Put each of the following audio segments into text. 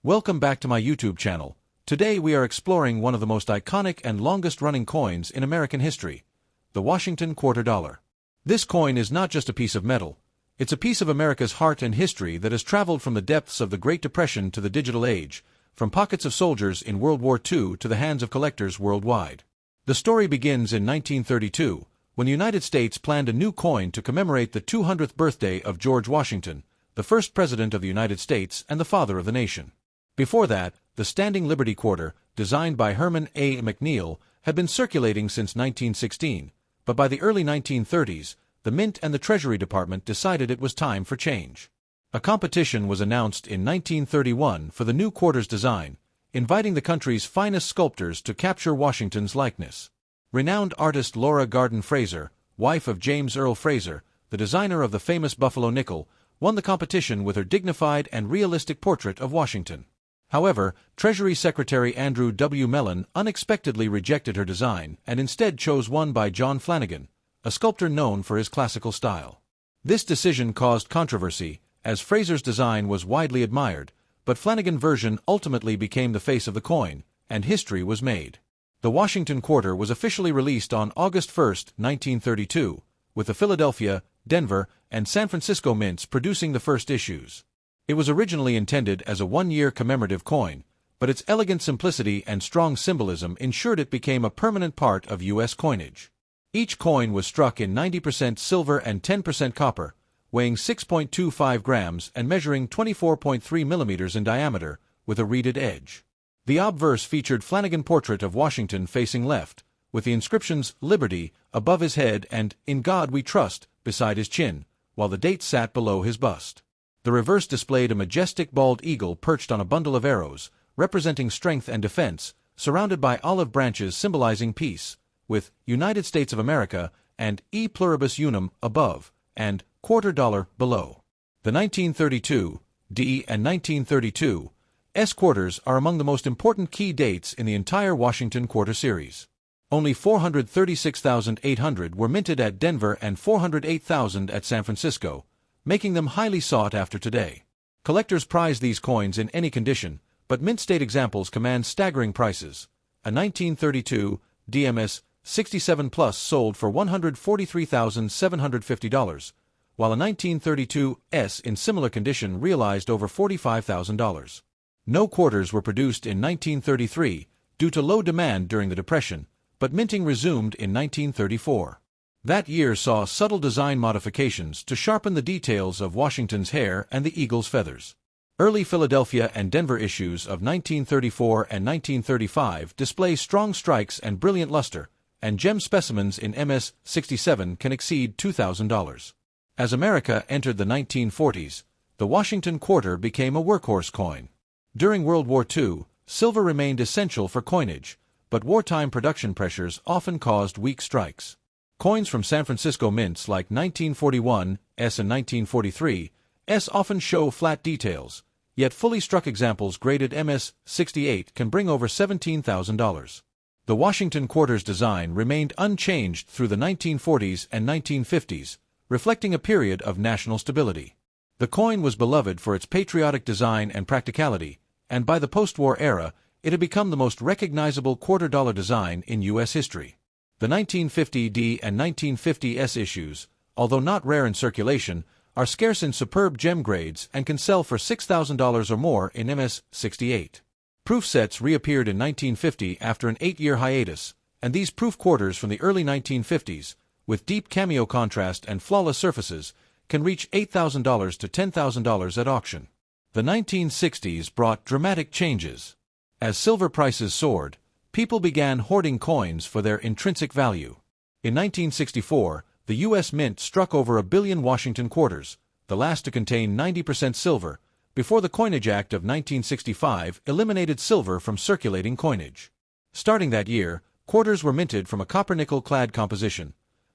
Welcome back to my YouTube channel. Today we are exploring one of the most iconic and longest-running coins in American history, the Washington quarter dollar. This coin is not just a piece of metal, it's a piece of America's heart and history that has traveled from the depths of the Great Depression to the digital age, from pockets of soldiers in World War II to the hands of collectors worldwide. The story begins in 1932, when the United States planned a new coin to commemorate the 200th birthday of George Washington, the first president of the United States and the father of the nation. Before that, the Standing Liberty Quarter, designed by Herman A. McNeil, had been circulating since 1916, but by the early 1930s, the Mint and the Treasury Department decided it was time for change. A competition was announced in 1931 for the new quarter's design, inviting the country's finest sculptors to capture Washington's likeness. Renowned artist Laura Garden Fraser, wife of James Earl Fraser, the designer of the famous Buffalo nickel, won the competition with her dignified and realistic portrait of Washington. However, Treasury Secretary Andrew W. Mellon unexpectedly rejected her design and instead chose one by John Flanagan, a sculptor known for his classical style. This decision caused controversy, as Fraser's design was widely admired, but Flanagan's version ultimately became the face of the coin, and history was made. The Washington quarter was officially released on August 1, 1932, with the Philadelphia, Denver, and San Francisco mints producing the first issues. It was originally intended as a one-year commemorative coin, but its elegant simplicity and strong symbolism ensured it became a permanent part of U.S. coinage. Each coin was struck in 90% silver and 10% copper, weighing 6.25 grams and measuring 24.3 millimeters in diameter, with a reeded edge. The obverse featured Flanagan's portrait of Washington facing left, with the inscriptions "Liberty" above his head and "In God We Trust" beside his chin, while the date sat below his bust. The reverse displayed a majestic bald eagle perched on a bundle of arrows, representing strength and defense, surrounded by olive branches symbolizing peace, with "United States of America" and "E Pluribus Unum" above, and "quarter dollar" below. The 1932 D and 1932 S quarters are among the most important key dates in the entire Washington quarter series. Only 436,800 were minted at Denver and 408,000 at San Francisco, making them highly sought after today. Collectors prize these coins in any condition, but mint state examples command staggering prices. A 1932 DMS 67 Plus sold for $143,750, while a 1932 S in similar condition realized over $45,000. No quarters were produced in 1933 due to low demand during the Depression, but minting resumed in 1934. That year saw subtle design modifications to sharpen the details of Washington's hair and the eagle's feathers. Early Philadelphia and Denver issues of 1934 and 1935 display strong strikes and brilliant luster, and gem specimens in MS 67 can exceed $2,000. As America entered the 1940s, the Washington quarter became a workhorse coin. During World War II, silver remained essential for coinage, but wartime production pressures often caused weak strikes. Coins from San Francisco mints like 1941 S and 1943 S often show flat details, yet fully struck examples graded MS 68 can bring over $17,000. The Washington quarter's design remained unchanged through the 1940s and 1950s, reflecting a period of national stability. The coin was beloved for its patriotic design and practicality, and by the post-war era, it had become the most recognizable quarter dollar design in U.S. history. The 1950 D and 1950 S issues, although not rare in circulation, are scarce in superb gem grades and can sell for $6,000 or more in MS 68. Proof sets reappeared in 1950 after an 8-year hiatus, and these proof quarters from the early 1950s, with deep cameo contrast and flawless surfaces, can reach $8,000 to $10,000 at auction. The 1960s brought dramatic changes. As silver prices soared, people began hoarding coins for their intrinsic value. In 1964, the U.S. Mint struck over 1 billion Washington quarters, the last to contain 90% silver, before the Coinage Act of 1965 eliminated silver from circulating coinage. Starting that year, quarters were minted from a copper-nickel-clad composition,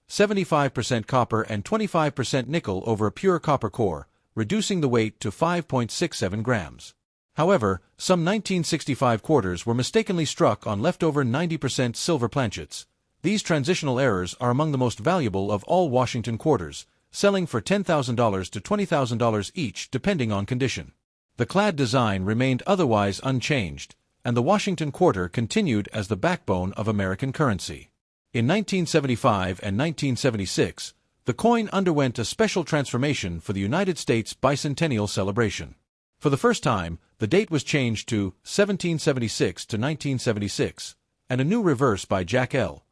75% copper and 25% nickel over a pure copper core, reducing the weight to 5.67 grams. However, some 1965 quarters were mistakenly struck on leftover 90% silver planchets. These transitional errors are among the most valuable of all Washington quarters, selling for $10,000 to $20,000 each depending on condition. The clad design remained otherwise unchanged, and the Washington quarter continued as the backbone of American currency. In 1975 and 1976, the coin underwent a special transformation for the United States bicentennial celebration. For the first time, the date was changed to 1776 to 1976, and a new reverse by Jack L.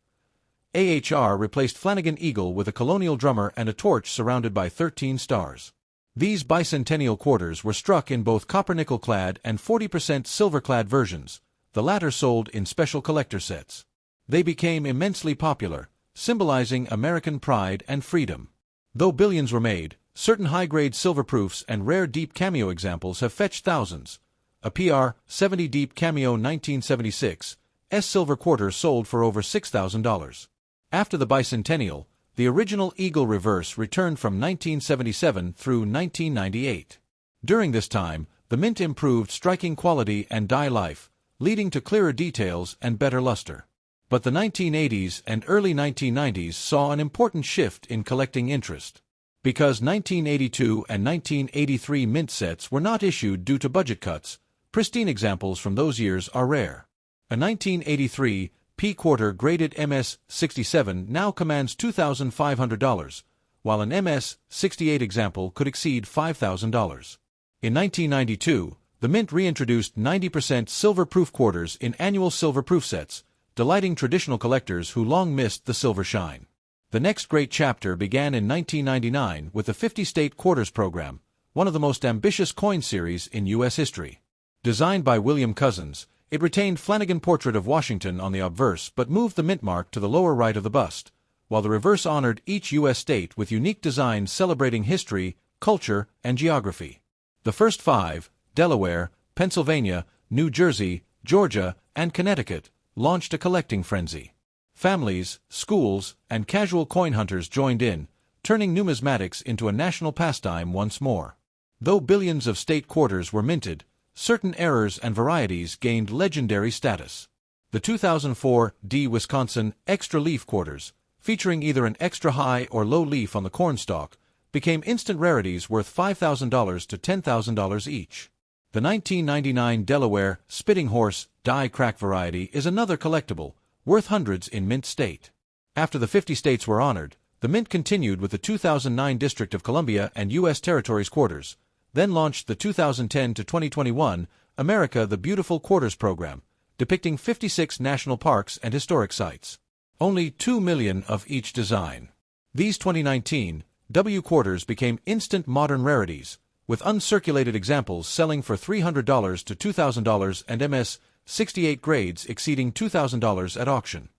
Ahr replaced Flanagan Eagle with a colonial drummer and a torch surrounded by 13 stars. These bicentennial quarters were struck in both copper-nickel-clad and 40% silver-clad versions, the latter sold in special collector sets. They became immensely popular, symbolizing American pride and freedom. Though billions were made, certain high-grade silver proofs and rare deep cameo examples have fetched thousands. A PR 70 deep cameo 1976 S silver quarter sold for over $6,000. After the bicentennial, the original Eagle reverse returned from 1977 through 1998. During this time, the mint improved striking quality and die life, leading to clearer details and better luster. But the 1980s and early 1990s saw an important shift in collecting interest. Because 1982 and 1983 mint sets were not issued due to budget cuts, pristine examples from those years are rare. A 1983 P quarter graded MS-67 now commands $2,500, while an MS-68 example could exceed $5,000. In 1992, the mint reintroduced 90% silver-proof quarters in annual silver-proof sets, delighting traditional collectors who long missed the silver shine. The next great chapter began in 1999 with the 50-state quarters program, one of the most ambitious coin series in U.S. history. Designed by William Cousins, it retained Flanagan portrait of Washington on the obverse but moved the mint mark to the lower right of the bust, while the reverse honored each U.S. state with unique designs celebrating history, culture, and geography. The first five, Delaware, Pennsylvania, New Jersey, Georgia, and Connecticut, launched a collecting frenzy. Families, schools, and casual coin hunters joined in, turning numismatics into a national pastime once more. Though billions of state quarters were minted, certain errors and varieties gained legendary status. The 2004 D. Wisconsin Extra Leaf quarters, featuring either an extra high or low leaf on the cornstalk, became instant rarities worth $5,000 to $10,000 each. The 1999 Delaware Spitting Horse Die Crack variety is another collectible, worth hundreds in mint state. After the 50 states were honored, the mint continued with the 2009 District of Columbia and U.S. Territories quarters, then launched the 2010 to 2021 America the Beautiful Quarters program, depicting 56 national parks and historic sites. Only 2 million of each design. These 2019 W quarters became instant modern rarities, with uncirculated examples selling for $300 to $2,000 and MS-68 grades exceeding $2,000 at auction.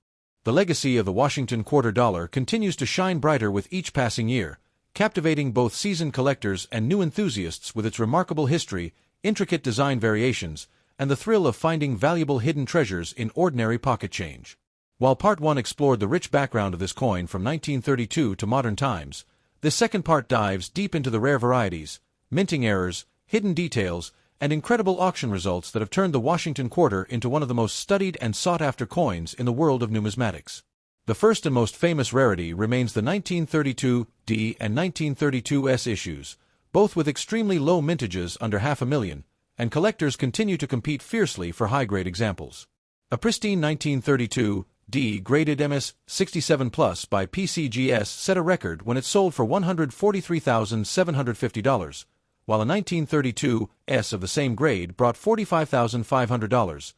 The legacy of the Washington quarter dollar continues to shine brighter with each passing year, captivating both seasoned collectors and new enthusiasts with its remarkable history, intricate design variations, and the thrill of finding valuable hidden treasures in ordinary pocket change. While Part 1 explored the rich background of this coin from 1932 to modern times, this second part dives deep into the rare varieties, minting errors, hidden details, and incredible auction results that have turned the Washington quarter into one of the most studied and sought-after coins in the world of numismatics. The first and most famous rarity remains the 1932 D and 1932 S issues, both with extremely low mintages under $500,000, and collectors continue to compete fiercely for high-grade examples. A pristine 1932 D graded MS-67 Plus by PCGS set a record when it sold for $143,750, while a 1932 S of the same grade brought $45,500,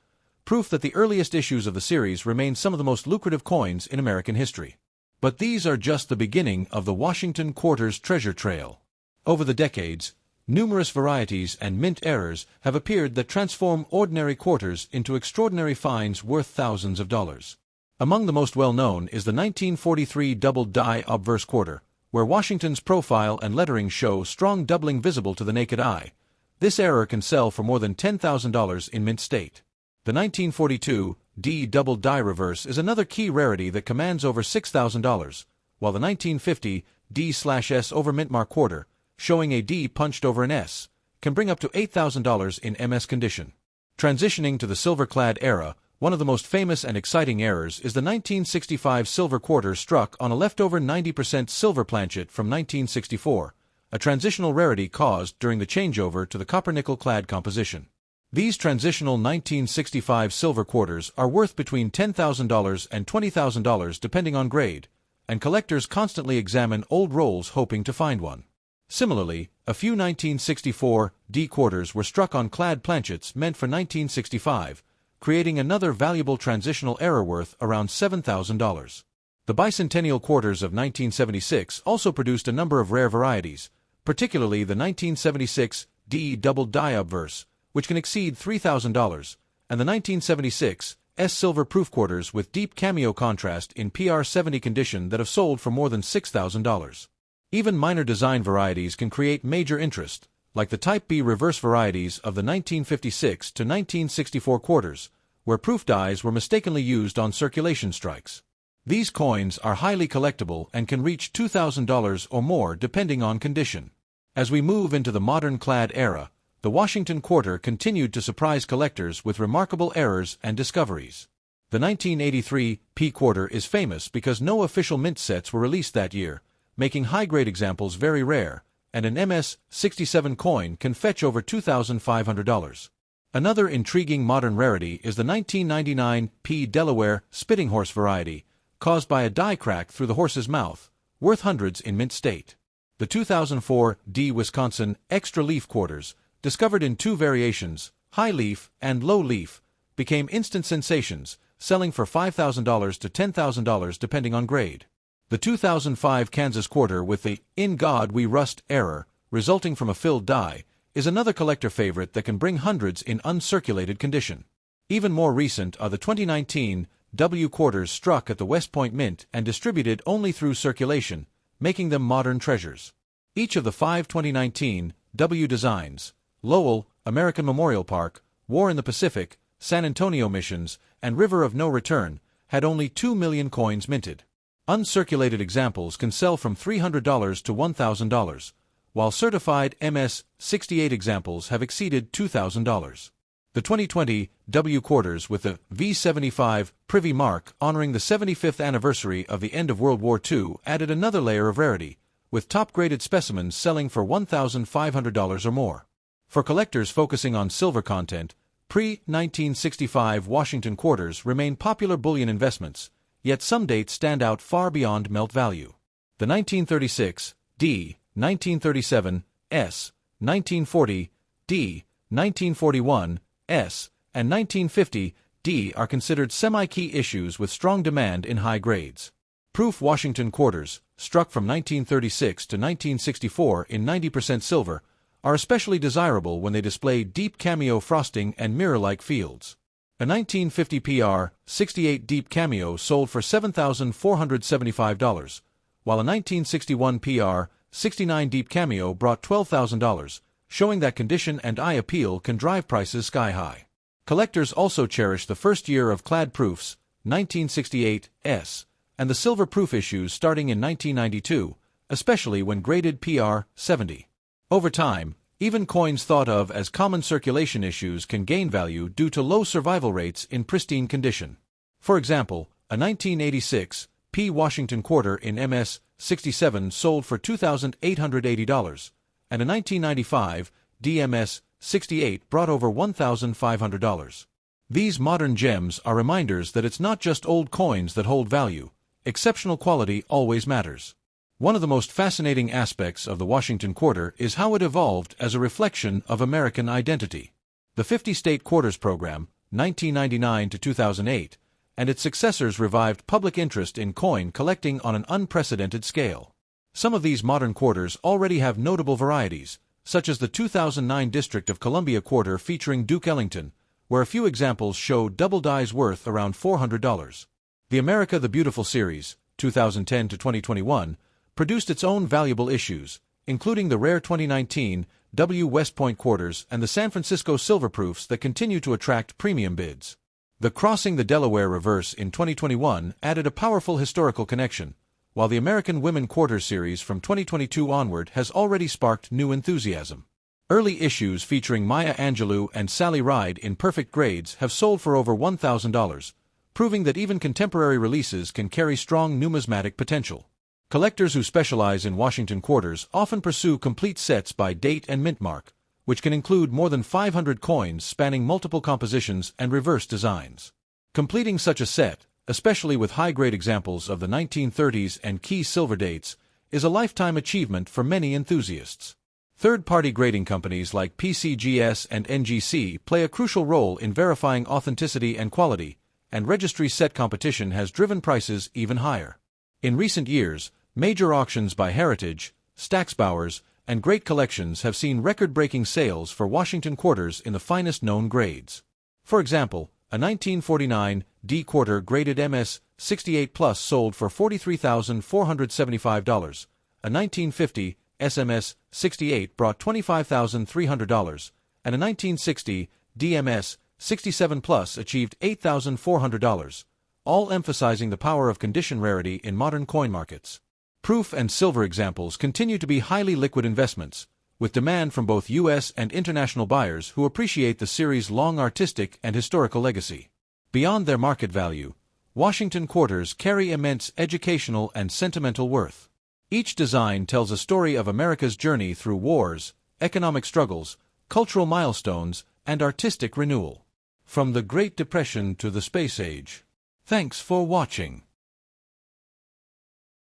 proof that the earliest issues of the series remain some of the most lucrative coins in American history. But these are just the beginning of the Washington quarter's treasure trail. Over the decades, numerous varieties and mint errors have appeared that transform ordinary quarters into extraordinary finds worth thousands of dollars. Among the most well-known is the 1943 double die obverse quarter, where Washington's profile and lettering show strong doubling visible to the naked eye. This error can sell for more than $10,000 in mint state. The 1942 D double die reverse is another key rarity that commands over $6,000, while the 1950 D/S overmintmark quarter, showing a D punched over an S, can bring up to $8,000 in MS condition. Transitioning to the silver-clad era, one of the most famous and exciting errors is the 1965 silver quarter struck on a leftover 90% silver planchet from 1964, a transitional rarity caused during the changeover to the copper-nickel-clad composition. These transitional 1965 silver quarters are worth between $10,000 and $20,000 depending on grade, and collectors constantly examine old rolls hoping to find one. Similarly, a few 1964 D quarters were struck on clad planchets meant for 1965, creating another valuable transitional error worth around $7,000. The bicentennial quarters of 1976 also produced a number of rare varieties, particularly the 1976 D double die obverse, which can exceed $3,000, and the 1976 S silver proof quarters with deep cameo contrast in PR70 condition that have sold for more than $6,000. Even minor design varieties can create major interest, like the Type B reverse varieties of the 1956 to 1964 quarters, where proof dies were mistakenly used on circulation strikes. These coins are highly collectible and can reach $2,000 or more depending on condition. As we move into the modern clad era, the Washington quarter continued to surprise collectors with remarkable errors and discoveries. The 1983 P quarter is famous because no official mint sets were released that year, making high-grade examples very rare, and an MS-67 coin can fetch over $2,500. Another intriguing modern rarity is the 1999 P Delaware spitting horse variety, caused by a die crack through the horse's mouth, worth hundreds in mint state. The 2004 D Wisconsin extra leaf quarters, discovered in two variations, high leaf and low leaf, became instant sensations, selling for $5,000 to $10,000 depending on grade. The 2005 Kansas quarter with the "In God We Rust" error, resulting from a filled die, is another collector favorite that can bring hundreds in uncirculated condition. Even more recent are the 2019 W quarters struck at the West Point Mint and distributed only through circulation, making them modern treasures. Each of the 5 2019 W designs, Lowell, American Memorial Park, War in the Pacific, San Antonio Missions, and River of No Return, had only 2 million coins minted. Uncirculated examples can sell from $300 to $1,000, while certified MS-68 examples have exceeded $2,000. The 2020 W quarters with the V75 Privy Mark honoring the 75th anniversary of the end of World War II added another layer of rarity, with top-graded specimens selling for $1,500 or more. For collectors focusing on silver content, pre-1965 Washington quarters remain popular bullion investments, yet some dates stand out far beyond melt value. The 1936 D, 1937 S, 1940 D, 1941 S, and 1950 D are considered semi-key issues with strong demand in high grades. Proof Washington quarters, struck from 1936 to 1964 in 90% silver, are especially desirable when they display deep cameo frosting and mirror-like fields. A 1950 PR68 deep cameo sold for $7,475, while a 1961 PR69 deep cameo brought $12,000, showing that condition and eye appeal can drive prices sky-high. Collectors also cherish the first year of clad proofs, 1968 S, and the silver proof issues starting in 1992, especially when graded PR70. Over time, even coins thought of as common circulation issues can gain value due to low survival rates in pristine condition. For example, a 1986 P Washington quarter in MS-67 sold for $2,880, and a 1995 DMS-68 brought over $1,500. These modern gems are reminders that it's not just old coins that hold value. Exceptional quality always matters. One of the most fascinating aspects of the Washington quarter is how it evolved as a reflection of American identity. The 50-state quarters program, 1999 to 2008, and its successors revived public interest in coin collecting on an unprecedented scale. Some of these modern quarters already have notable varieties, such as the 2009 District of Columbia quarter featuring Duke Ellington, where a few examples show double dies worth around $400. The America the Beautiful series, 2010 to 2021, produced its own valuable issues, including the rare 2019 W West Point quarters and the San Francisco silver proofs that continue to attract premium bids. The Crossing the Delaware reverse in 2021 added a powerful historical connection, while the American Women Quarters series from 2022 onward has already sparked new enthusiasm. Early issues featuring Maya Angelou and Sally Ride in perfect grades have sold for over $1,000, proving that even contemporary releases can carry strong numismatic potential. Collectors who specialize in Washington quarters often pursue complete sets by date and mint mark, which can include more than 500 coins spanning multiple compositions and reverse designs. Completing such a set, especially with high-grade examples of the 1930s and key silver dates, is a lifetime achievement for many enthusiasts. Third-party grading companies like PCGS and NGC play a crucial role in verifying authenticity and quality, and registry set competition has driven prices even higher. In recent years, major auctions by Heritage, Stacksbowers, and Great Collections have seen record-breaking sales for Washington quarters in the finest known grades. For example, a 1949 D quarter graded MS 68 Plus sold for $43,475. A 1950 SMS 68 brought $25,300, and a 1960 DMS 67 Plus achieved $8,400, all emphasizing the power of condition rarity in modern coin markets. Proof and silver examples continue to be highly liquid investments, with demand from both U.S. and international buyers who appreciate the series' long artistic and historical legacy. Beyond their market value, Washington quarters carry immense educational and sentimental worth. Each design tells a story of America's journey through wars, economic struggles, cultural milestones, and artistic renewal. From the Great Depression to the Space Age. Thanks for watching.